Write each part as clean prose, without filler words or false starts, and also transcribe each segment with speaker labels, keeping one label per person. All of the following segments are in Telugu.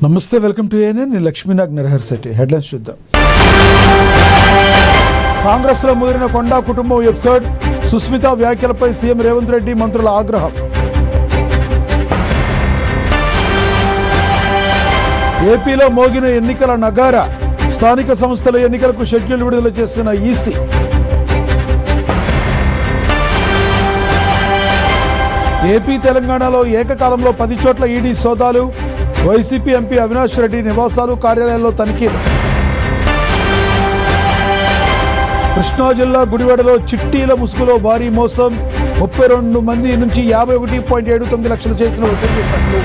Speaker 1: నమస్తే, వెల్కమ్ టు ఏఎన్ఎన్. నేను లక్ష్మీనాగ్ నరహర్శెట్టి. హెడ్లైన్స్ చూద్దాం. కాంగ్రెస్లో ముదిరిన కొండా కుటుంబం ఎపిసోడ్, సుస్మిత వ్యాఖ్యలపై సీఎం రేవంత్ రెడ్డి మంత్రుల ఆగ్రహం. ఏపీలో మోగిన ఎన్నికల నగారా, స్థానిక సంస్థల ఎన్నికలకు షెడ్యూల్ విడుదల చేసిన ఈసీ. ఏపీ తెలంగాణలో ఏకకాలంలో 10 చోట్ల ఈడీ సోదాలు, వైసీపీ ఎంపీ అవినాష్ రెడ్డి నివాసాలు, కార్యాలయాల్లో తనిఖీలు. కృష్ణా జిల్లా గుడివాడలో చిట్టీల ముసుగులో భారీ మోసం, 32 మంది నుంచి 51.79 లక్షలు చేసిన వసూలు చేసినట్లు.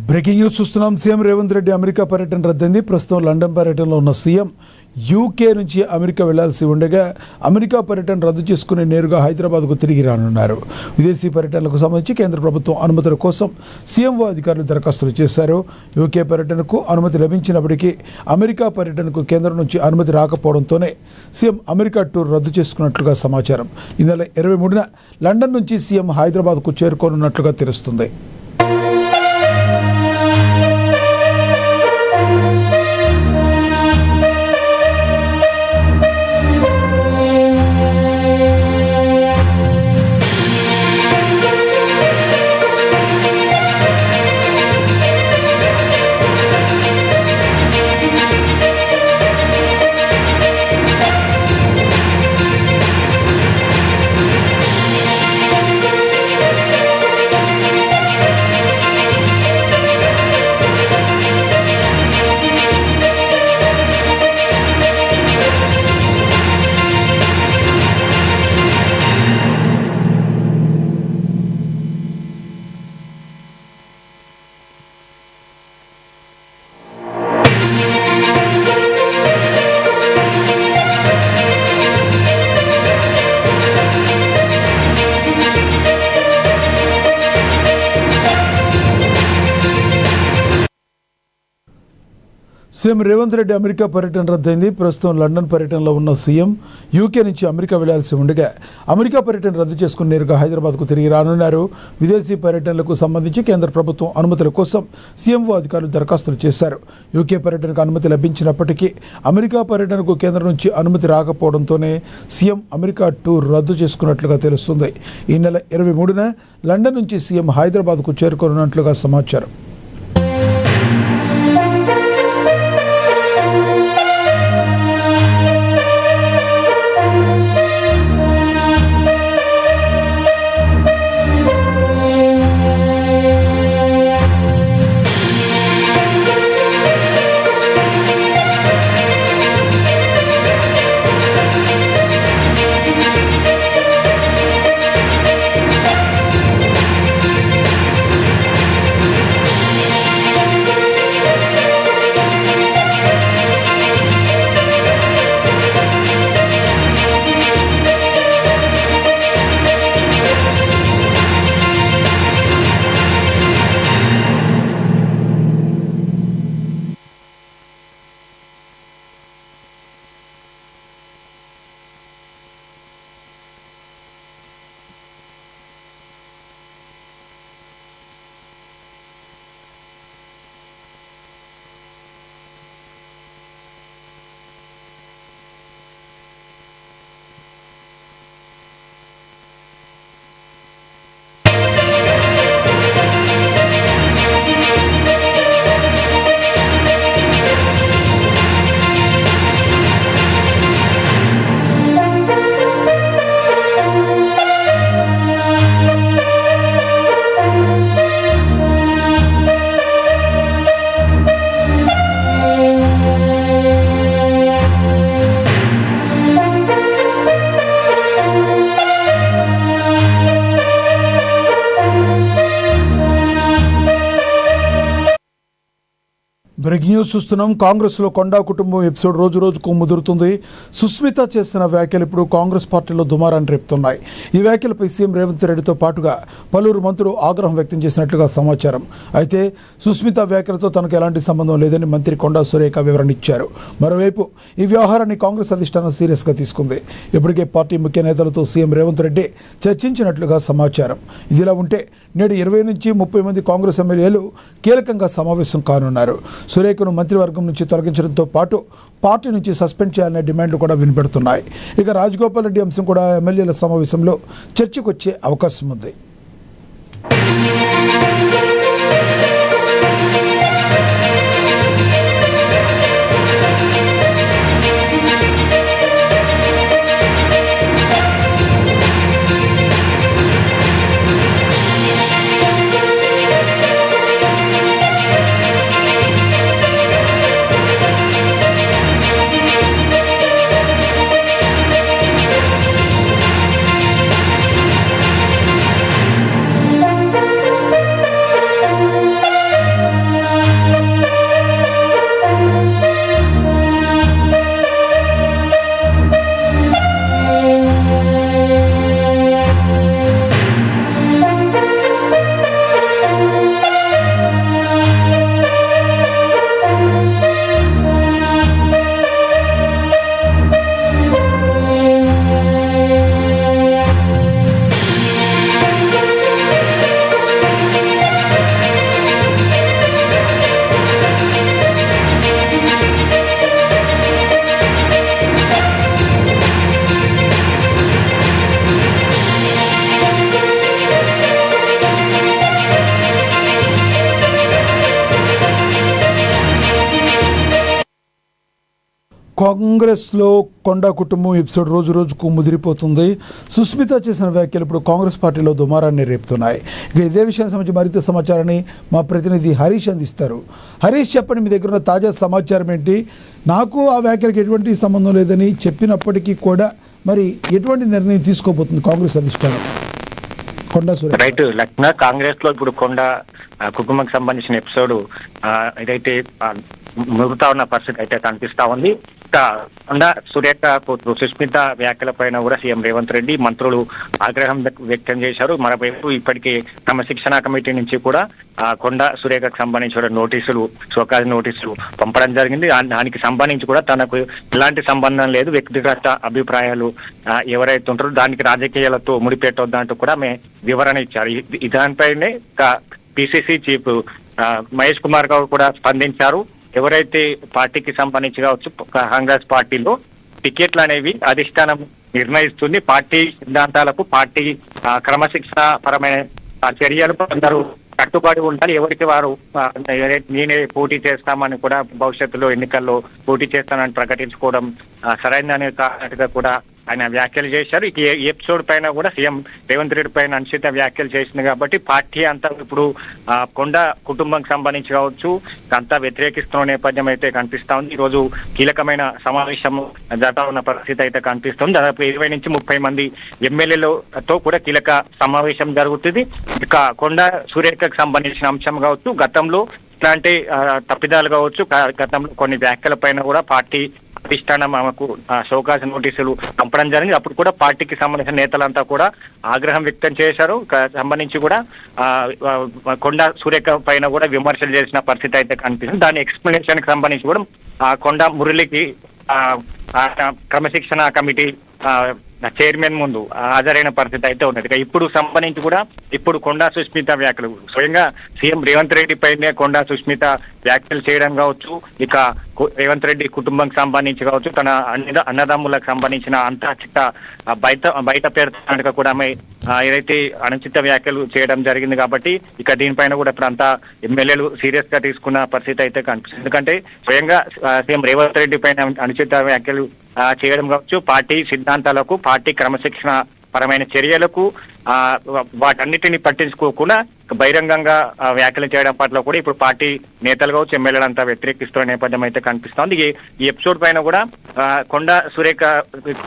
Speaker 1: బ్రేకింగ్ న్యూస్ చూస్తున్నాం. సీఎం రేవంత్ రెడ్డి అమెరికా పర్యటన రద్దయింది. ప్రస్తుతం లండన్ పర్యటనలో ఉన్న సీఎం యూకే నుంచి అమెరికా వెళ్లాల్సి ఉండగా అమెరికా పర్యటన రద్దు చేసుకుని నేరుగా హైదరాబాద్కు తిరిగి రానున్నారు. విదేశీ పర్యటనలకు సంబంధించి కేంద్ర ప్రభుత్వం అనుమతుల కోసం సీఎంఓ అధికారులు దరఖాస్తులు చేశారు. యూకే పర్యటనకు అనుమతి లభించినప్పటికీ అమెరికా పర్యటనకు కేంద్రం నుంచి అనుమతి రాకపోవడంతోనే సీఎం అమెరికా టూర్ రద్దు చేసుకున్నట్లుగా సమాచారం. ఈ నెల 23న లండన్ నుంచి సీఎం హైదరాబాద్కు చేరుకోనున్నట్లుగా తెలుస్తుంది. సీఎం రేవంత్ రెడ్డి అమెరికా పర్యటన రద్దయింది. ప్రస్తుతం లండన్ పర్యటనలో ఉన్న సీఎం యూకే నుంచి అమెరికా వెళ్లాల్సి ఉండగా అమెరికా పర్యటన రద్దు చేసుకుని నేరుగా హైదరాబాద్కు తిరిగి రానున్నారు. విదేశీ పర్యటనలకు సంబంధించి కేంద్ర ప్రభుత్వం అనుమతుల కోసం సీఎంఓ అధికారులు దరఖాస్తులు చేశారు. యూకే పర్యటనకు అనుమతి లభించినప్పటికీ అమెరికా పర్యటనకు కేంద్రం నుంచి అనుమతి రాకపోవడంతోనే సీఎం అమెరికా టూర్ రద్దు చేసుకున్నట్లుగా తెలుస్తుంది. ఈ నెల 23న లండన్ నుంచి సీఎం హైదరాబాద్కు చేరుకోనున్నట్లుగా సమాచారం. బ్రేకింగ్ న్యూస్ చూస్తున్నాం. కాంగ్రెస్లో కొండా కుటుంబం ఎపిసోడ్ రోజు రోజుకు ముదురుతుంది. సుస్మిత చేసిన వ్యాఖ్యలు ఇప్పుడు కాంగ్రెస్ పార్టీలో దుమారాన్ని రేపుతున్నాయి. ఈ వ్యాఖ్యలపై సీఎం రేవంత్ రెడ్డితో పాటుగా పలువురు మంత్రులు ఆగ్రహం వ్యక్తం చేసినట్లుగా సమాచారం. అయితే సుస్మిత వ్యాఖ్యలతో తనకు ఎలాంటి సంబంధం లేదని మంత్రి కొండా సురేఖ వివరణ ఇచ్చారు. మరోవైపు ఈ వ్యవహారాన్ని కాంగ్రెస్ అధిష్టానం సీరియస్గా తీసుకుంది. ఇప్పటికే పార్టీ ముఖ్య నేతలతో సీఎం రేవంత్ రెడ్డి చర్చించినట్లుగా సమాచారం. ఇదిలా ఉంటే నేడు 20 నుంచి 30 మంది కాంగ్రెస్ ఎమ్మెల్యేలు కీలకంగా సమావేశం కానున్నారు. సురేఖను మంత్రివర్గం నుంచి తొలగించడంతో పాటు పార్టీ నుంచి సస్పెండ్ చేయాలనే డిమాండ్లు కూడా వినపడుతున్నాయి. ఇక రాజగోపాల్ రెడ్డి అంశం కూడా ఎమ్మెల్యేల సమావేశంలో చర్చకొచ్చే అవకాశం ఉంది. కాంగ్రెస్లో కొండా కుటుంబం ఎపిసోడ్ రోజు రోజుకు ముదిరిపోతుంది. సుస్మిత చేసిన వ్యాఖ్యలు ఇప్పుడు కాంగ్రెస్ పార్టీలో దుమారాన్ని రేపుతున్నాయి. ఇక ఇదే విషయానికి సంబంధించి మరింత సమాచారాన్ని మా ప్రతినిధి హరీష్ అందిస్తారు. హరీష్, చెప్పండి, మీ దగ్గర ఉన్న తాజా సమాచారం ఏంటి? నాకు ఆ వ్యాఖ్యలకు ఎటువంటి సంబంధం లేదని చెప్పినప్పటికీ కూడా మరి ఎటువంటి నిర్ణయం తీసుకోబోతుంది కాంగ్రెస్ అధిష్టానం? కొండా సురేఖ.
Speaker 2: రైట్ లక్ష్మణ, కాంగ్రెస్ లో ఇప్పుడు కొండా కుటుంబానికి సంబంధించిన ఎపిసోడ్ ఏదైతే మురుగుతా ఉన్న పరిస్థితి అయితే కనిపిస్తా ఉంది. కొండా సురేఖ సుస్మిత వ్యాఖ్యల పైన కూడా సీఎం రేవంత్ రెడ్డి మంత్రులు ఆగ్రహం వ్యక్తం చేశారు. మరోవైపు ఇప్పటికే క్రమశిక్షణ కమిటీ నుంచి కూడా కొండా సురేఖకు సంబంధించిన నోటీసులు, షోకాజ్ నోటీసులు పంపడం జరిగింది. దానికి సంబంధించి కూడా తనకు ఎలాంటి సంబంధం లేదు, వ్యక్తిగత అభిప్రాయాలు ఎవరైతే ఉంటారో దానికి రాజకీయాలతో ముడిపెట్టొద్దంటూ కూడా వివరణ ఇచ్చారు. దానిపైనే పిసిసి చీఫ్ మహేష్ కుమార్ గౌడ్ కూడా స్పందించారు. ఎవరైతే పార్టీకి సంబంధించి కావచ్చు, కాంగ్రెస్ పార్టీలో టికెట్లు అనేవి అధిష్టానం నిర్ణయిస్తుంది. పార్టీ సిద్ధాంతాలకు, పార్టీ క్రమశిక్షణ పరమైన చర్యలు అందరూ కట్టుబడి ఉండాలి. ఎవరికి వారు నేనే పోటీ చేస్తామని కూడా భవిష్యత్తులో ఎన్నికల్లో పోటీ చేస్తానని ప్రకటించుకోవడం సరైనదని కానట్టుగా కూడా ఆయన వ్యాఖ్యలు చేశారు. ఈ ఎపిసోడ్ పైన కూడా సీఎం రేవంత్ రెడ్డి పైన అనుచిత వ్యాఖ్యలు చేసింది కాబట్టి పార్టీ అంతా ఇప్పుడు కొండా కుటుంబానికి సంబంధించి కావచ్చు అంతా వ్యతిరేకిస్తున్న నేపథ్యం అయితే కనిపిస్తా ఉంది. ఈ రోజు కీలకమైన సమావేశం జరుగుతా ఉన్న పరిస్థితి అయితే కనిపిస్తుంది. దాదాపు 20 నుంచి 30 మంది ఎమ్మెల్యేలతో కూడా కీలక సమావేశం జరుగుతుంది. ఇక కొండా సురేఖకు సంబంధించిన అంశం కావచ్చు, గతంలో ఇట్లాంటి తప్పిదాలు కావచ్చు, గతంలో కొన్ని వ్యాఖ్యల పైన కూడా పార్టీ అధిష్టానం ఆమెకు షోకాజ్ నోటీసులు పంపడం జరిగింది. అప్పుడు కూడా పార్టీకి సంబంధించిన నేతలంతా కూడా ఆగ్రహం వ్యక్తం చేశారు. సంబంధించి కూడా కొండా సురేఖ పైన కూడా విమర్శలు చేసిన పరిస్థితి అయితే కనిపిస్తుంది. దాని ఎక్స్ప్లెనేషన్ కి సంబంధించి కూడా కొండా మురళికి క్రమశిక్షణ కమిటీ చైర్మన్ ముందు హాజరైన పరిస్థితి అయితే ఉన్నది. ఇప్పుడు సంబంధించి కూడా ఇప్పుడు కొండా సుస్మిత వ్యాఖ్యలు స్వయంగా సీఎం రేవంత్ రెడ్డి పైనే కొండా సుస్మిత వ్యాఖ్యలు చేయడం కావచ్చు, ఇక రేవంత్ రెడ్డి కుటుంబానికి సంబంధించి కావచ్చు, తన అన్నదమ్ములకు సంబంధించిన అంతచిత బయట పేరుతో కూడా ఏదైతే అనుచిత వ్యాఖ్యలు చేయడం జరిగింది. కాబట్టి ఇక దీనిపైన కూడా ఇప్పుడు అంతా ఎమ్మెల్యేలు సీరియస్ గా తీసుకున్న పరిస్థితి అయితే కనిపిస్తుంది. ఎందుకంటే స్వయంగా సీఎం రేవంత్ రెడ్డి పైన అనుచిత వ్యాఖ్యలు చేయడం కావచ్చు, పార్టీ సిద్ధాంతాలకు, పార్టీ క్రమశిక్షణ పరమైన చర్యలకు వాటన్నిటిని పట్టించుకోకుండా బహిరంగంగా వ్యాఖ్యలు చేయడం పట్ల కూడా ఇప్పుడు పార్టీ నేతలు కావచ్చు, ఎమ్మెల్యేలు అంతా వ్యతిరేకిస్తున్న నేపథ్యం అయితే కనిపిస్తోంది. ఈ ఎపిసోడ్ పైన కూడా కొండా సురేఖ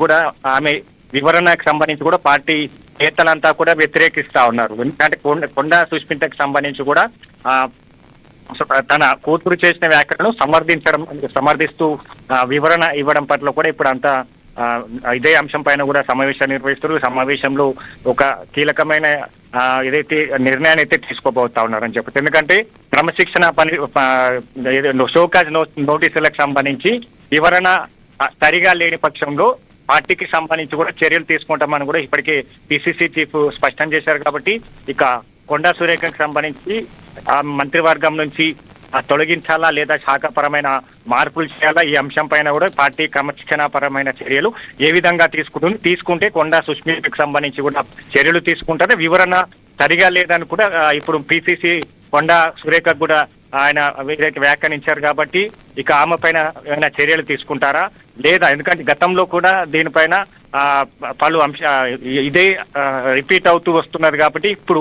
Speaker 2: కూడా ఆమె వివరణకు సంబంధించి కూడా పార్టీ నేతలంతా కూడా వ్యతిరేకిస్తా ఉన్నారు. ఎందుకంటే కొండా సుస్మితకు సంబంధించి కూడా తన కూతురు చేసిన వ్యాఖ్యలను సమర్థిస్తూ వివరణ ఇవ్వడం పట్ల కూడా ఇప్పుడు అంతా ఇదే అంశం పైన కూడా సమావేశాన్ని నిర్వహిస్తారు. సమావేశంలో ఒక కీలకమైన ఏదైతే నిర్ణయాన్ని అయితే తీసుకోబోతా ఉన్నారని చెప్పచ్చు. ఎందుకంటే క్రమశిక్షణ షోకాజ్ నోటీసులకు సంబంధించి వివరణ సరిగా లేని పక్షంలో పార్టీకి సంబంధించి కూడా చర్యలు తీసుకుంటామని కూడా ఇప్పటికే పిసిసి చీఫ్ స్పష్టం చేశారు. కాబట్టి ఇక కొండా సురేఖకు సంబంధించి ఆ మంత్రివర్గం నుంచి తొలగించాలా లేదా శాఖపరమైన మార్పులు చేయాలా, ఈ అంశం పైన కూడా పార్టీ క్రమశిక్షణాపరమైన చర్యలు ఏ విధంగా తీసుకుంటే కొండా సుష్మితకు సంబంధించి కూడా చర్యలు తీసుకుంటారు. వివరణ సరిగా లేదని కూడా ఇప్పుడు పిసిసి కొండా సురేఖకు కూడా ఆయన ఏదైతే వ్యాఖ్యానించారు. కాబట్టి ఇక ఆమె పైన ఏమైనా చర్యలు తీసుకుంటారా లేదా, ఎందుకంటే గతంలో కూడా దీనిపైన పలు ఇదే రిపీట్ అవుతూ వస్తున్నది. కాబట్టి ఇప్పుడు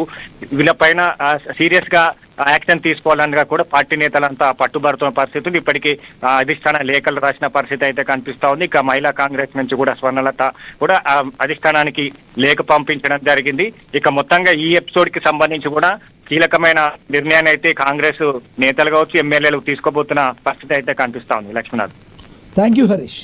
Speaker 2: వీళ్ళపైన సీరియస్ గా యాక్షన్ తీసుకోవాలని కూడా పార్టీ నేతలంతా పట్టుబడుతున్న పరిస్థితి ఉంది. ఇప్పటికీ అధిష్టాన లేఖలు రాసిన పరిస్థితి అయితే కనిపిస్తా ఉంది. ఇక మహిళా కాంగ్రెస్ నుంచి కూడా స్వర్ణలత కూడా అధిష్టానానికి లేఖ పంపించడం జరిగింది. ఇక మొత్తంగా ఈ ఎపిసోడ్ కి సంబంధించి కూడా కీలకమైన నిర్ణయాన్ని అయితే కాంగ్రెస్ నేతలు కావచ్చు, ఎమ్మెల్యేలు తీసుకోబోతున్న పరిస్థితి అయితే కనిపిస్తా ఉంది. Lakshminath,
Speaker 1: thank you Harish.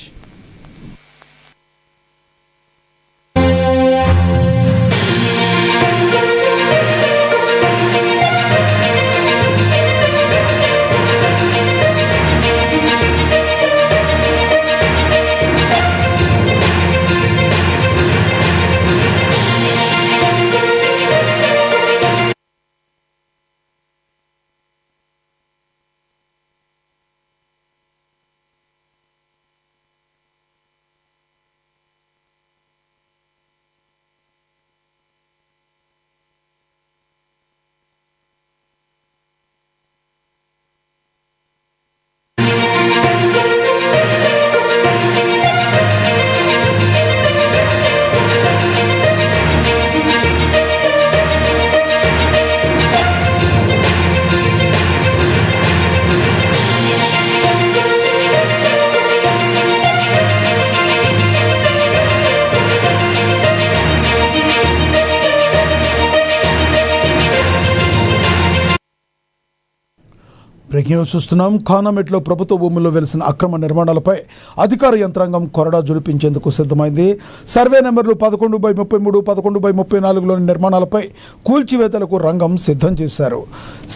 Speaker 1: Breaking news చూస్తున్నాం. ఖానామెట్లో ప్రభుత్వ భూముల్లో వెలిసిన అక్రమ నిర్మాణాలపై అధికార యంత్రాంగం కొరడా జుడిపించేందుకు సిద్ధమైంది. సర్వే నెంబర్లు 11/33, 11/34లోని నిర్మాణాలపై కూల్చివేతలకు రంగం సిద్ధం చేశారు.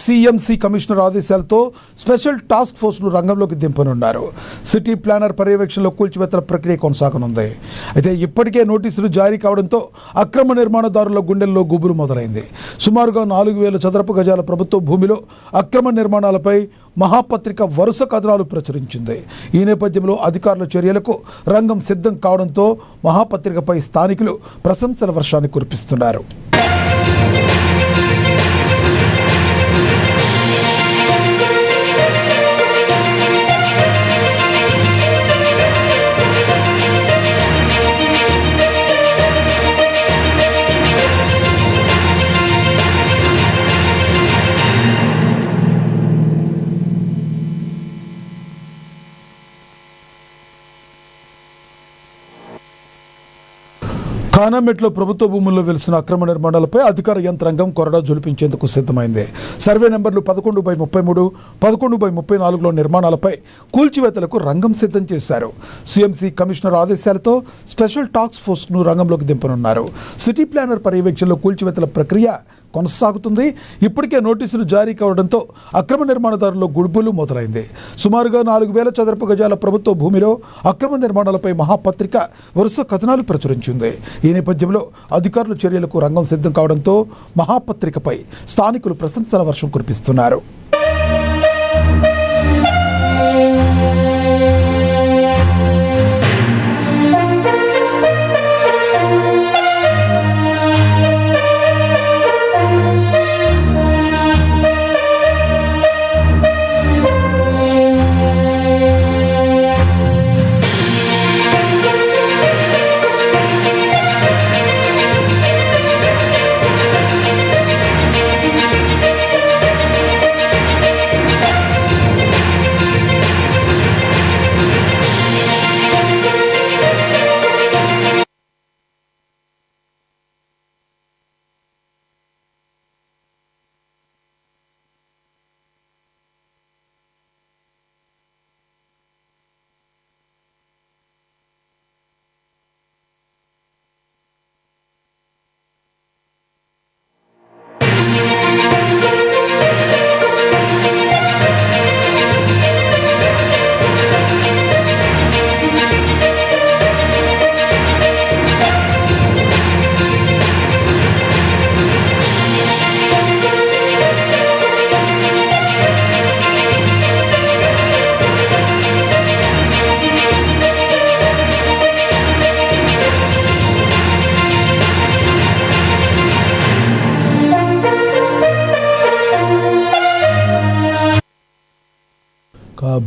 Speaker 1: సిఎంసి కమిషనర్ ఆదేశాలతో స్పెషల్ టాస్క్ ఫోర్స్ను రంగంలోకి దింపనున్నారు. సిటీ ప్లానర్ పర్యవేక్షణలో కూల్చివేతల ప్రక్రియ కొనసాగనుంది. అయితే ఇప్పటికే నోటీసులు జారీ కావడంతో అక్రమ నిర్మాణదారుల గుండెల్లో గుబులు మొదలైంది. సుమారుగా 4,000 చదరపు గజాల ప్రభుత్వ భూమిలో అక్రమ నిర్మాణాలపై మహాపత్రిక వరుస కథనాలు ప్రచురించింది. ఈ నేపథ్యంలో అధికారుల చర్యలకు రంగం సిద్ధం కావడంతో మహాపత్రికపై స్థానికులు ప్రశంసల వర్షాన్ని కురిపిస్తున్నారు. ఖానామెట్లో ప్రభుత్వ భూముల్లో వెలిసిన అక్రమ నిర్మాణాలపై అధికార యంత్రాంగం కొరడా జులిపించేందుకు సిద్ధమైంది. సర్వే నెంబర్లు 11/33, 11/34లో నిర్మాణాలపై కూల్చివేతలకు రంగం సిద్ధం చేశారు. సిఎంసి కమిషనర్ ఆదేశాలతో స్పెషల్ టాస్క్ ఫోర్స్ను రంగంలోకి దింపనున్నారు. సిటీ ప్లానర్ పర్యవేక్షణలో కూల్చివేతల ప్రక్రియ కొనసాగుతుంది. ఇప్పటికే నోటీసులు జారీ కావడంతో అక్రమ నిర్మాణదారుల్లో గుడుపులు మొదలైంది. సుమారుగా 4,000 చదరపు గజాల ప్రభుత్వ భూమిలో అక్రమ నిర్మాణాలపై మహాపత్రిక వరుస కథనాలు ప్రచురించింది. ఈ నేపథ్యంలో అధికారుల చర్యలకు రంగం సిద్ధం కావడంతో మహాపత్రికపై స్థానికులు ప్రశంసల వర్షం కురిపిస్తున్నారు.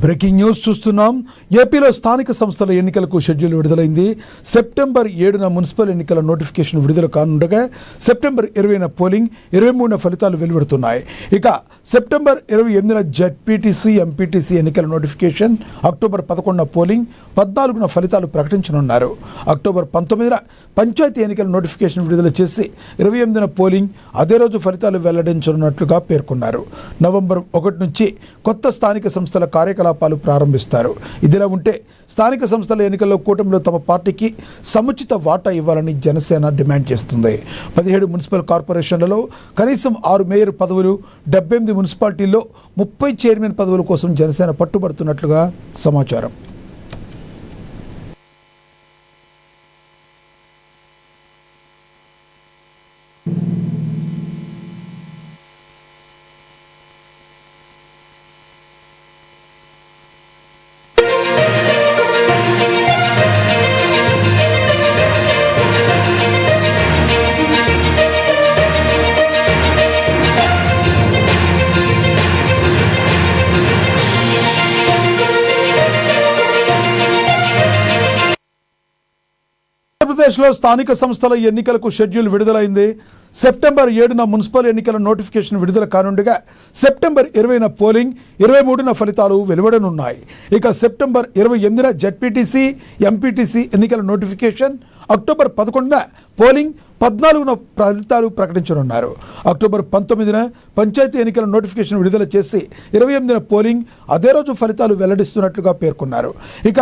Speaker 1: బ్రేకింగ్ న్యూస్ చూస్తున్నాం. ఏపీలో స్థానిక సంస్థల ఎన్నికలకు షెడ్యూల్ విడుదలైంది. సెప్టెంబర్ 7న మున్సిపల్ ఎన్నికల నోటిఫికేషన్ విడుదల కానుండగా సెప్టెంబర్ 20న పోలింగ్, 23న ఫలితాలు వెలువడుతున్నాయి. ఇక సెప్టెంబర్ 28న జెడ్పీటీసీ, ఎంపీటీసీ ఎన్నికల నోటిఫికేషన్, అక్టోబర్ 11న పోలింగ్, 14న ఫలితాలు ప్రకటించనున్నారు. అక్టోబర్ 19న పంచాయతీ ఎన్నికల నోటిఫికేషన్ విడుదల చేసి 28న పోలింగ్, అదే రోజు ఫలితాలు వెల్లడించనున్నట్లుగా పేర్కొన్నారు. నవంబర్ 1 నుంచి కొత్త స్థానిక సంస్థల కార్యకలాపాలు ప్రారంభిస్తారు. ఇదిలా ఉంటే స్థానిక సంస్థల ఎన్నికల్లో కూటమిలో తమ పార్టీకి సముచిత వాటా ఇవ్వాలని జనసేన డిమాండ్ చేస్తుంది. 17 మున్సిపల్ కార్పొరేషన్లలో కనీసం 6 మేయర్ పదవులు, 78 మున్సిపాలిటీల్లో 30 చైర్మన్ పదవుల కోసం జనసేన పట్టుబడుతున్నట్లుగా సమాచారం. ఆంధ్రప్రదేశ్లో స్థానిక సంస్థల ఎన్నికలకు షెడ్యూల్ విడుదలైంది. సెప్టెంబర్ 7న మున్సిపల్ ఎన్నికల నోటిఫికేషన్ విడుదల కానుండగా సెప్టెంబర్ 20న పోలింగ్, 23న ఫలితాలు వెలువడనున్నాయి. ఇక సెప్టెంబర్ 28న జెడ్పీటీసీ, ఎంపీటీసీ ఎన్నికల నోటిఫికేషన్, అక్టోబర్ 11న పోలింగ్, 14న ఫలితాలు ప్రకటించనున్నారు. అక్టోబర్ 19న పంచాయతీ ఎన్నికల నోటిఫికేషన్ విడుదల చేసి 28న పోలింగ్, అదే రోజు ఫలితాలు వెల్లడిస్తున్నట్లుగా పేర్కొన్నారు. ఇక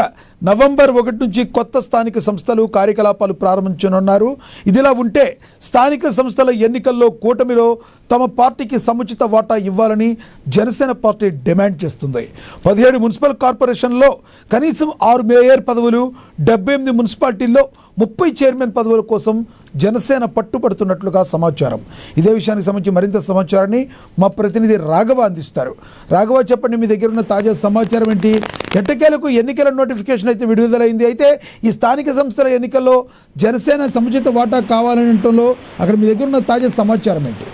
Speaker 1: నవంబర్ 1 నుంచి కొత్త స్థానిక సంస్థలు కార్యకలాపాలు ప్రారంభించనున్నారు. ఇదిలా ఉంటే స్థానిక సంస్థల ఎన్నికల్లో కూటమిలో తమ పార్టీకి సముచిత వాటా ఇవ్వాలని జనసేన పార్టీ డిమాండ్ చేస్తుంది. 17 మున్సిపల్ కార్పొరేషన్లో కనీసం 6 మేయర్ పదవులు, 78 మున్సిపాలిటీల్లో 30 చైర్మన్ పదవుల కోసం జనసేన పట్టుబడుతున్నట్లుగా సమాచారం. ఇదే విషయానికి సంబంధించి మరింత సమాచారాన్ని మా ప్రతినిధి రాఘవ అందిస్తారు. రాఘవ, చెప్పండి, మీ దగ్గర ఉన్న తాజా సమాచారం ఏంటి? ఎట్టకేలకు ఎన్నికల నోటిఫికేషన్ అయితే విడుదలైంది. అయితే ఈ స్థానిక సంస్థల ఎన్నికల్లో జనసేన సముచిత వాటా కావాలనటంలో అక్కడ మీ దగ్గర ఉన్న తాజా సమాచారం ఏంటి?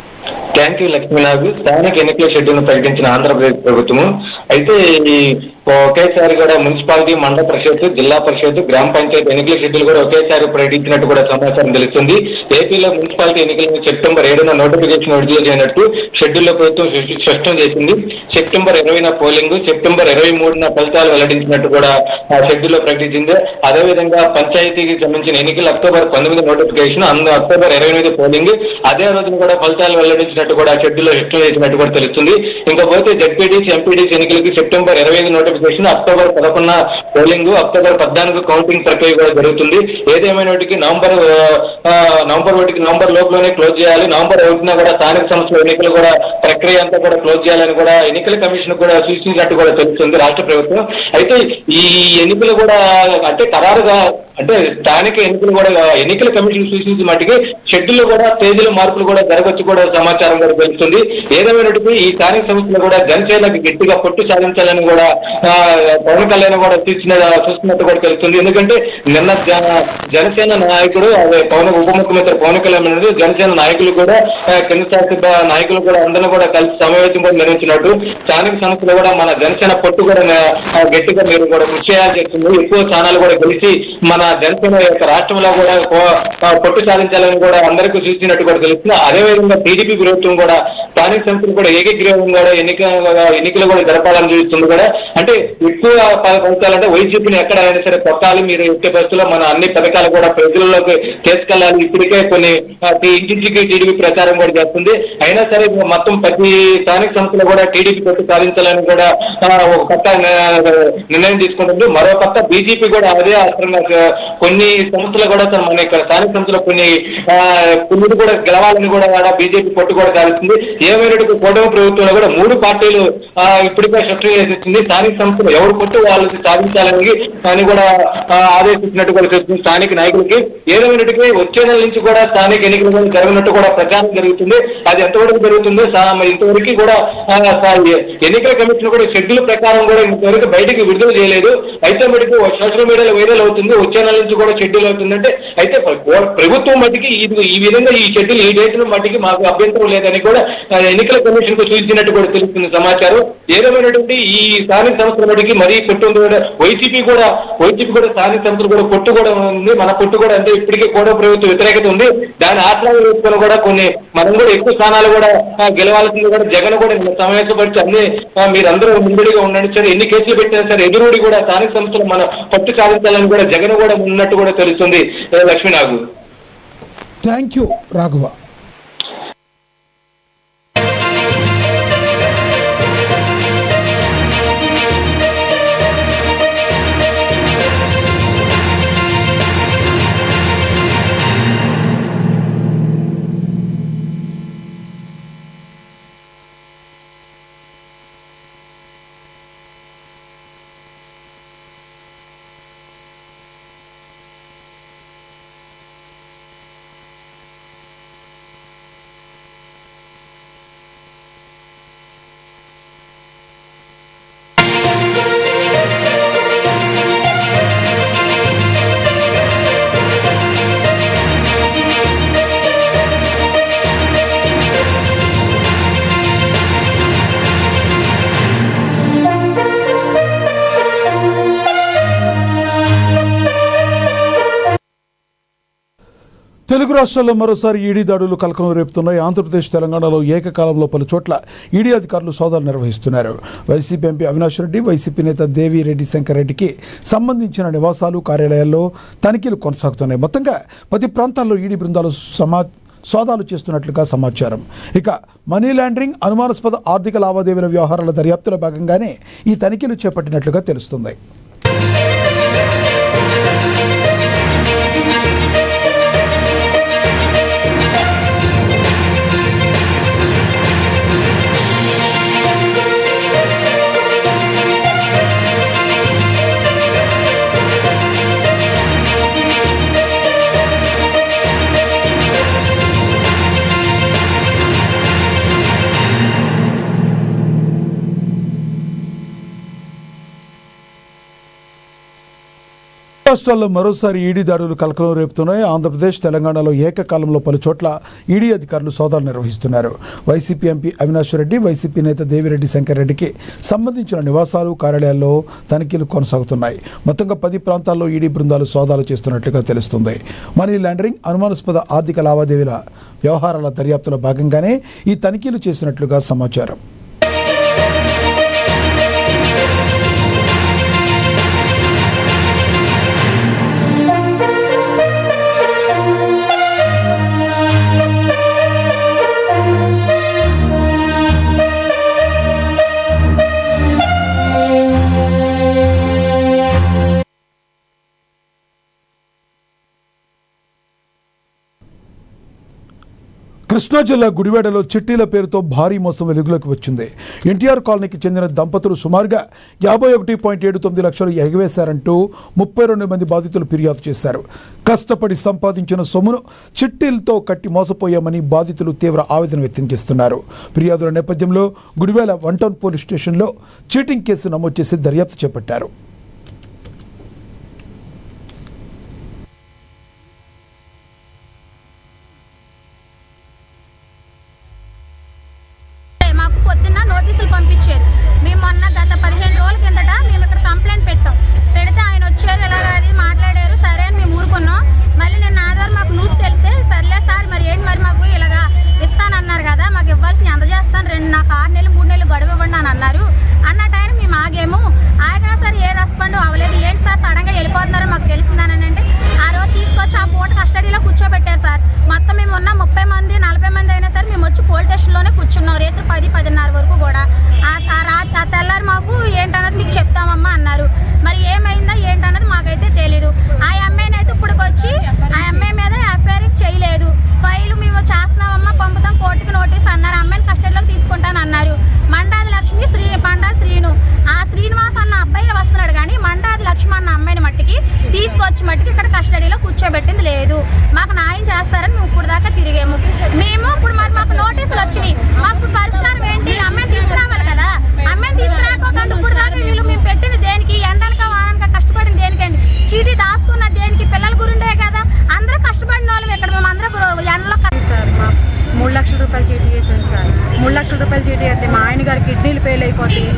Speaker 3: Thank you Lakshminath. స్థానిక ఎన్నికల షెడ్యూల్ ప్రకటించిన ఆంధ్రప్రదేశ్ ప్రభుత్వం అయితే ఈ ఒకేసారి కూడా మున్సిపాలిటీ, మండల పరిషత్, జిల్లా పరిషత్, గ్రామ పంచాయతీ ఎన్నికల షెడ్యూల్ కూడా ఒకేసారి ప్రకటించినట్టు కూడా సమాచారం తెలుస్తుంది. ఏపీలో మున్సిపాలిటీ ఎన్నికలను సెప్టెంబర్ 7న నోటిఫికేషన్ విడుదల చేయనట్టు షెడ్యూల్లో ప్రభుత్వం స్పష్టం చేసింది. సెప్టెంబర్ 20న పోలింగ్, సెప్టెంబర్ 23న ఫలితాలు వెల్లడించినట్టు కూడా ఆ షెడ్యూల్లో ప్రకటించింది. అదేవిధంగా పంచాయతీకి సంబంధించిన ఎన్నికలు అక్టోబర్ 19 నోటిఫికేషన్, అక్టోబర్ 28 పోలింగ్, అదే రోజున కూడా ఫలితాలు వెల్లడించినట్టు కూడా షెడ్యూల్లో స్పష్టం చేసినట్టు కూడా తెలుస్తుంది. ఇంకపోతే జెడ్పీటీసీ, ఎంపీటీసీ ఎన్నికలకి సెప్టెంబర్ 25 నోటిఫికేషన్, అక్టోబర్ 11న పోలింగ్, అక్టోబర్ 14 కౌంటింగ్ ప్రక్రియ కూడా జరుగుతుంది. ఏదేమైనటికీ నవంబర్ 1 లోపలనే క్లోజ్ చేయాలి. నవంబర్ 1న కూడా స్థానిక సంస్థల ఎన్నికలు కూడా ప్రక్రియ అంతా కూడా క్లోజ్ చేయాలని కూడా ఎన్నికల కమిషన్ కూడా సూచించినట్టు కూడా తెలుస్తుంది రాష్ట్ర ప్రభుత్వం. అయితే ఈ ఎన్నికలు కూడా అంటే ఖరారుగా అంటే స్థానిక ఎన్నికలు కూడా ఎన్నికల కమిషన్ సూచించిన మట్టికి షెడ్యూల్లో కూడా తేదీల మార్పులు కూడా జరగవచ్చు కూడా సమాచారం కూడా తెలుస్తుంది. ఏదేమైనటికీ ఈ స్థానిక సంస్థలు కూడా జనసేనకు గట్టిగా పట్టు సాధించాలని కూడా పవన్ కళ్యాణ్ కూడా చూస్తున్నట్టు కూడా తెలుస్తుంది. ఎందుకంటే నిన్న జనసేన నాయకుడు అదే ఉప ముఖ్యమంత్రి పవన్ కళ్యాణ్ జనసేన నాయకులు కూడా కేంద్ర శాసన నాయకులు కూడా అందరూ కూడా కలిసి సమావేశం కూడా నిర్వహించినట్టు స్థానిక సంస్థలు కూడా మన జనసేన పట్టు కూడా గట్టిగా మీరు కూడా కృషి చేయాల్సి వస్తుంది. ఎక్కువ స్థానాలు కూడా గెలిచి మన జనసేన యొక్క రాష్ట్రంలో కూడా పట్టు సాధించాలని కూడా అందరికీ సూచించినట్టు కూడా తెలుస్తుంది. అదేవిధంగా టీడీపీ ప్రభుత్వం కూడా స్థానిక సంస్థలు కూడా ఏకగ్రీవం కూడా ఎన్నికలు కూడా జరపాలని చూస్తుంది కూడా. అంటే ఎక్కువ ఫలితాలంటే వైసీపీని ఎక్కడైనా సరే కొట్టాలి, మీరు ఎక్కే పరిస్థితుల్లో మన అన్ని పథకాలు కూడా ప్రజల్లోకి తీసుకెళ్లాలి. ఇప్పటికే కొన్ని ఇంటింటికి టీడీపీ ప్రచారం కూడా చేస్తుంది. అయినా సరే మొత్తం ప్రతి స్థానిక సంస్థలు కూడా టీడీపీ పట్టు సాధించాలని కూడా ఒక కొత్త నిర్ణయం తీసుకుంటుంది. మరో కొత్త బీజేపీ కూడా అదే ఆశ్రమంగా కొన్ని సంస్థలు కూడా మన ఇక్కడ స్థానిక సంస్థలు కొన్ని కూడా గెలవాలని కూడా బీజేపీ పట్టు కూడా సాధిస్తుంది. ఏమైనా కూటమి ప్రభుత్వంలో కూడా 3 పార్టీలు ఇప్పటికే స్పష్టం చేసింది. స్థానిక సంస్థలు ఎవరు పట్టు వాళ్ళకి సాధించాలని అని కూడా ఆదేశించినట్టు కూడా చెప్తుంది స్థానిక నాయకులకి. ఏదేమైనటికీ వచ్చే నెల నుంచి కూడా స్థానిక ఎన్నికలు కూడా జరగనట్టు కూడా ప్రచారం జరుగుతుంది. అది ఎంతవరకు జరుగుతుందో ఇంతవరకు కూడా ఎన్నికల కమిషన్ కూడా షెడ్యూల్ ప్రకారం కూడా ఇంతవరకు బయటికి విడుదల చేయలేదు. అయితే మటుకు సోషల్ మీడియాలో వైరల్ అవుతుంది. వచ్చే నెలల నుంచి కూడా షెడ్యూల్ అవుతుందంటే అయితే ప్రభుత్వం మట్టికి ఈ విధంగా ఈ షెడ్యూల్ ఈ డేట్ల మట్టికి మాకు అభ్యంతరం లేదని కూడా ఎన్నికల కమిషన్ కు సూచించినట్టు కూడా తెలుస్తుంది సమాచారం. ఏదేమైనటువంటి ఈ స్థానిక సంస్థల మట్టికి మరీ పొట్టు ఉంది. వైసీపీ కూడా స్థానిక సంస్థలు కూడా పొట్టు కూడా ఉంది. మన పొట్టు కూడా అంటే ఇప్పటికే కూడా ప్రభుత్వ వ్యతిరేకత ఉంది. దాని ఆశ్రయం వేసుకొని కూడా కొన్ని మనం కూడా ఎక్కువ స్థానాలు కూడా గెలవాల్సింది కూడా జగన్ కూడా సమావేశపరిచి అన్ని మీరందరూ ముందుడిగా ఉండండి సరే, ఎన్ని కేసులు పెట్టినా సరే ఎదురుడి కూడా స్థానిక సంస్థలు మన పట్టు సాధించాలని కూడా జగన్ కూడా ఉన్నట్టు కూడా తెలుస్తుంది. లక్ష్మీనాగు.
Speaker 1: Thank you Raghava. తెలుగు రాష్ట్రాల్లో మరోసారి ఈడీ దాడులు కలకలం రేపుతున్నాయి. ఆంధ్రప్రదేశ్, తెలంగాణలో ఏకకాలంలో పలు చోట్ల ఈడీ అధికారులు సోదాలు నిర్వహిస్తున్నారు. YCP MP Avinash Reddy, YCP నేత దేవిరెడ్డి శంకర్ రెడ్డికి సంబంధించిన నివాసాలు, కార్యాలయాల్లో తనిఖీలు కొనసాగుతున్నాయి. మొత్తంగా 10 ప్రాంతాల్లో ఈడీ బృందాలు సోదాలు చేస్తున్నట్లుగా సమాచారం. ఇక మనీ లాండరింగ్, అనుమానాస్పద ఆర్థిక లావాదేవీల వ్యవహారాల దర్యాప్తులో భాగంగానే ఈ తనిఖీలు చేపట్టినట్లుగా తెలుస్తుంది. రాష్ట్రాల్లో మరోసారి ఈడీ దాడులు కలకలం రేపుతున్నాయి. ఆంధ్రప్రదేశ్, తెలంగాణలో ఏకకాలంలో పలు చోట్ల ఈడీ అధికారులు సోదాలు నిర్వహిస్తున్నారు. YCP MP Avinash Reddy, YCP నేత దేవిరెడ్డి శంకర్ రెడ్డికి సంబంధించిన నివాసాలు, కార్యాలయాల్లో తనిఖీలు కొనసాగుతున్నాయి. మొత్తంగా 10 ప్రాంతాల్లో ఈడీ బృందాలు సోదాలు చేస్తున్నట్లుగా తెలుస్తుంది. మనీ లాండరింగ్, అనుమానాస్పద ఆర్థిక లావాదేవీల వ్యవహారాల దర్యాప్తులో భాగంగానే ఈ తనిఖీలు చేసినట్లుగా సమాచారం. కృష్ణా జిల్లా గుడివాడలో చిట్టీల పేరుతో భారీ మోసం వెలుగులోకి వచ్చింది. ఎన్టీఆర్ కాలనీకి చెందిన దంపతులు సుమారుగా 51.79 లక్షలు ఎగవేశారంటూ 32 మంది బాధితులు ఫిర్యాదు చేశారు. కష్టపడి సంపాదించిన సొమ్మును చిట్టీలతో కట్టి మోసపోయామని బాధితులు తీవ్ర ఆవేదన వ్యక్తం చేస్తున్నారు. ఫిర్యాదుల నేపథ్యంలో గుడివాడ 1 టౌన్ పోలీస్ స్టేషన్లో చీటింగ్ కేసు నమోదు చేసి దర్యాప్తు చేపట్టారు.
Speaker 4: పొద్దున్న నోటీసులు పంపించారు. మేము మొన్న గత 15 రోజుల కిందట మేము ఇక్కడ కంప్లైంట్ పెడితే ఆయన వచ్చారు, ఇలాగ అది మాట్లాడారు. సరే అని మేము ఊరుకున్నాం. మళ్ళీ నేను ఆధార్ మాకు న్యూస్ తెలితే సర్లే సార్ మరి ఏంటి మరి మాకు ఇలాగా ఇస్తానన్నారు కదా, మాకు ఇవ్వాల్సింది అందజేస్తాను, నాకు 6 నెలలు 3 నెలలు గడువు ఇవ్వండి అని అన్నారు. అన్న టైం మేము ఆగాము. ఆగినా సరే ఏ రెస్పాండ్ అవ్వలేదు. ఏంటి సార్ సడన్గా వెళ్ళిపోతున్నారో మాకు తెలిసిందని అంటే ఆ రోజు తీసుకొచ్చి ఆ పూట కస్టడీలో కూర్చోబెట్టారు సార్. మొత్తం మేము ఉన్న 30 మంది 40 మంది అయినా సరే మేము వచ్చి పోలీస్ స్టేషన్లోనే కూర్చున్నాం. రేపు 10-10:30 వరకు కూడా. ఆ తెల్లారి మాకు ఏంటన్నది మీకు చెప్తామమ్మా అన్నారు. మరి ఏమైందా ఏంటన్నది మాకైతే తెలీదు. ఆ అమ్మాయిని అయితే ఇప్పుడు వచ్చి ఆ అమ్మాయి మీద ఎఫ్ఐఆర్ చేయలేదు. ఫైల్ మేము చేస్తున్నామమ్మా, పంపుతాం కోర్టుకి నోటీస్ అన్నారు. అమ్మాయిని కస్టడీలోకి తీసుకుంటాను అన్నారు. మండాది లక్ష్మి, పండా శ్రీను, ఆ శ్రీనివాస్ అన్న అబ్బాయి వస్తున్నాడు కానీ మండాది లక్ష్మి అన్న అమ్మాయిని మట్టికి తీసుకొచ్చి మట్టికి ఇక్కడ కస్టడీలో కూర్చోబెట్టింది లేదు. మాకు న్యాయం చేస్తారని మేము ఇప్పుడు దాకా తిరిగాము. మేము ఇప్పుడు మరి మాకు నోటీసులు వచ్చినాయి. మాకు పరిష్కారం ఏంటి? అమ్మాయిని తీసుకురావాలి కదా. అమ్మాయిని తీసుకురాకుండా ఇప్పుడు దాకా వీళ్ళు మేము పెట్టిన దేనికి, ఎండనక వానక కష్టపడిన దేనికండి, చీటీ దాస్తున్న దేనికి
Speaker 5: కిడ్నీలు ఫెయిల్ అయిపోతాయి.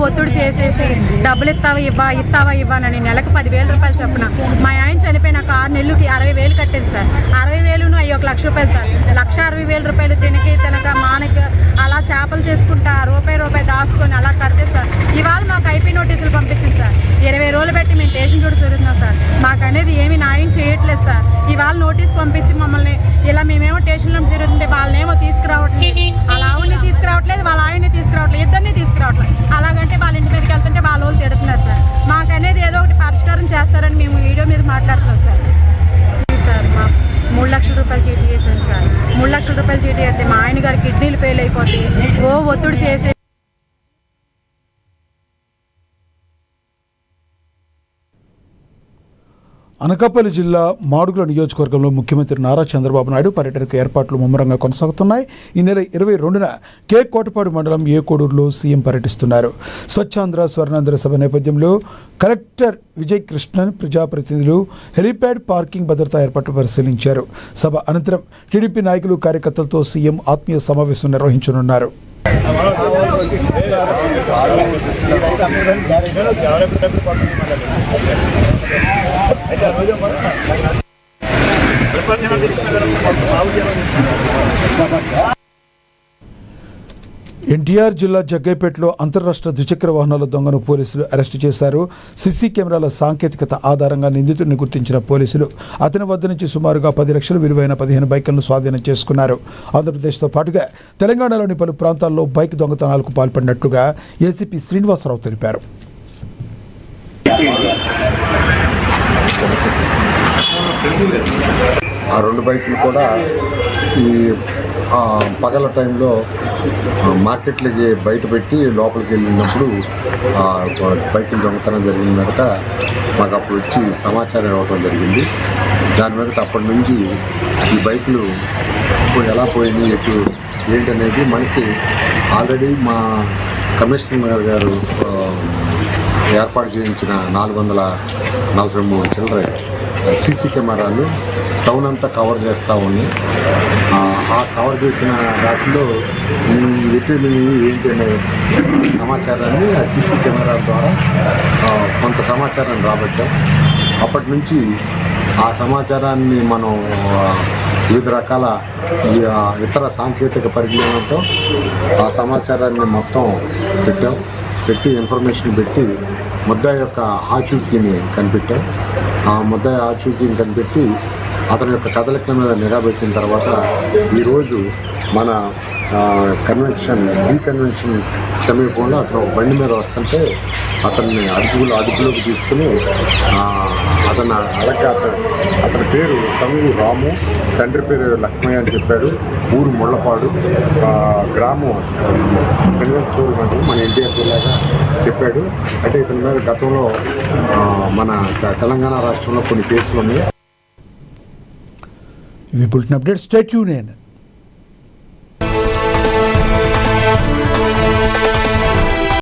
Speaker 5: ఒత్తిడి చేసేసి డబ్బులు ఇస్తావా ఇవ్వనని నెలకు 10,000 రూపాయలు చెప్పిన మా ఆయన చనిపోయినాక 6 నెలలకి 60,000 కట్టింది సార్. 60,000 అయ్యి 1,00,000 రూపాయలు సార్. 1,60,000 రూపాయలు తినక మానక అలా చేపలు చేసుకుంటా రూపాయి దాచుకొని అలా కడితే సార్ ఇవాళ మాకు ఐపీ నోటీసులు పంపించింది సార్. 20 రోజులు పెట్టి మేము స్టేషన్ చుట్టూ తిరుగుతున్నాం సార్. మాకు అనేది ఏమి న్యాయం చేయట్లేదు సార్. ఇవాళ నోటీస్ పంపించి మమ్మల్ని ఇలా మేమేమో స్టేషన్లో తిరుగుతుంటే వాళ్ళనేమో తీసుకురావట్లేదు, వాళ్ళ ఆవిడని తీసుకురావట్లేదు, వాళ్ళ ఆయన్ని తీసుకురావట్లేదు, ఇద్దరిని తీసుకురావట్లేదు. అలాగంటే వాళ్ళ ఇంటి మీదకి వెళ్తుంటే వాళ్ళ వాళ్ళు తిడుతున్నారు సార్. మాకు అనేది ఏదో ఒకటి పరిష్కారం చేస్తారని మేము వీడియో మీద మాట్లాడుతున్నాం సార్. సార్ మా 3 లక్షల రూపాయలు చీటీ చేశాను సార్. 3 లక్షల రూపాయలు చీటీ అయితే మా ఆయన గారి కిడ్నీలు ఫెయిల్ అయిపోతాయి. ఒత్తిడి చేసే
Speaker 1: అనకాపల్లి జిల్లా మాడుగుల నియోజకవర్గంలో ముఖ్యమంత్రి నారా చంద్రబాబు నాయుడు పర్యటనకు ఏర్పాట్లు ముమ్మరంగా కొనసాగుతున్నాయి. ఈ నెల 22న కే కోటపాడు మండలం ఏ కోడూరులో సీఎం పర్యటిస్తున్నారు. స్వచ్ఛాంధ్ర స్వర్ణాంధ్ర సభ నేపథ్యంలో కలెక్టర్ విజయ్ కృష్ణన్, ప్రజాప్రతినిధులు హెలిప్యాడ్ పార్కింగ్ భద్రతా ఏర్పాట్లు పరిశీలించారు. సభ అనంతరం టీడీపీ నాయకులు కార్యకర్తలతో సీఎం ఆత్మీయ సమావేశం నిర్వహించనున్నారు. ఎన్టీఆర్ జిల్లా జగ్గైపేటలో అంతర్రాష్ట్ర ద్విచక్ర వాహనాల దొంగను పోలీసులు అరెస్టు చేశారు. సీసీ కెమెరాల సాంకేతికత ఆధారంగా నిందితుడిని గుర్తించిన పోలీసులు అతని వద్ద నుంచి సుమారుగా 10 లక్షల విలువైన 15 బైకులను స్వాధీనం చేసుకున్నారు. ఆంధ్రప్రదేశ్తో పాటుగా తెలంగాణలోని పలు ప్రాంతాల్లో బైక్ దొంగతనాలకు పాల్పడినట్లుగా ఏసీపీ శ్రీనివాసరావు తెలిపారు.
Speaker 6: ఆ 2 బైకులు కూడా ఈ పగల టైంలో మార్కెట్లకి బయట పెట్టి లోపలికి వెళ్ళినప్పుడు బైకులు దొంగతనం జరిగిన మీదట మాకు అప్పుడు వచ్చి సమాచారం ఇవ్వడం జరిగింది. దాని మీదట అప్పటి నుంచి ఈ బైకులు ఇప్పుడు ఎలా పోయినాయి ఎటు ఏంటనేది మనకి ఆల్రెడీ మా కమిషనర్ గారు ఏర్పాటు చేయించిన 443 చిల్లర సీసీ కెమెరాలు టౌన్ అంతా కవర్ చేస్తూ ఉన్నాయి. ఆ కవర్ చేసిన వాటిలో ఎటు ఏంటి అనే సమాచారాన్ని ఆ సీసీ కెమెరాల ద్వారా కొంత సమాచారాన్ని రాబట్టాం. అప్పటి నుంచి ఆ సమాచారాన్ని మనం వివిధ రకాల ఇతర సాంకేతిక పరిజ్ఞానంతో ఆ సమాచారాన్ని మొత్తం పెట్టి ఇన్ఫర్మేషన్ పెట్టి ముద్దాయి యొక్క ఆచూకీని కనిపెట్టాం. ఆ ముద్దాయి ఆచూకీని కనిపెట్టి అతని యొక్క కదలికల మీద నిఘా పెట్టిన తర్వాత ఈరోజు మన కన్వెన్షన్ సమీపంలో అతను బండి మీద వస్తుంటే అతన్ని అదుపులోకి తీసుకుని అతని పేరు సంగు రాము, తండ్రి పేరు లక్ష్మయ్య అని చెప్పాడు. ఊరు ముళ్ళపాడు, గ్రామం పెనుగంటూరు మండలం, మన ఎన్టీఆర్ జిల్లాగా చెప్పాడు. అంటే ఇతని మీద గతంలో మన తెలంగాణ రాష్ట్రంలో కొన్ని కేసులు ఉన్నాయి.
Speaker 1: ఇవి bulletin update. Stay tune in.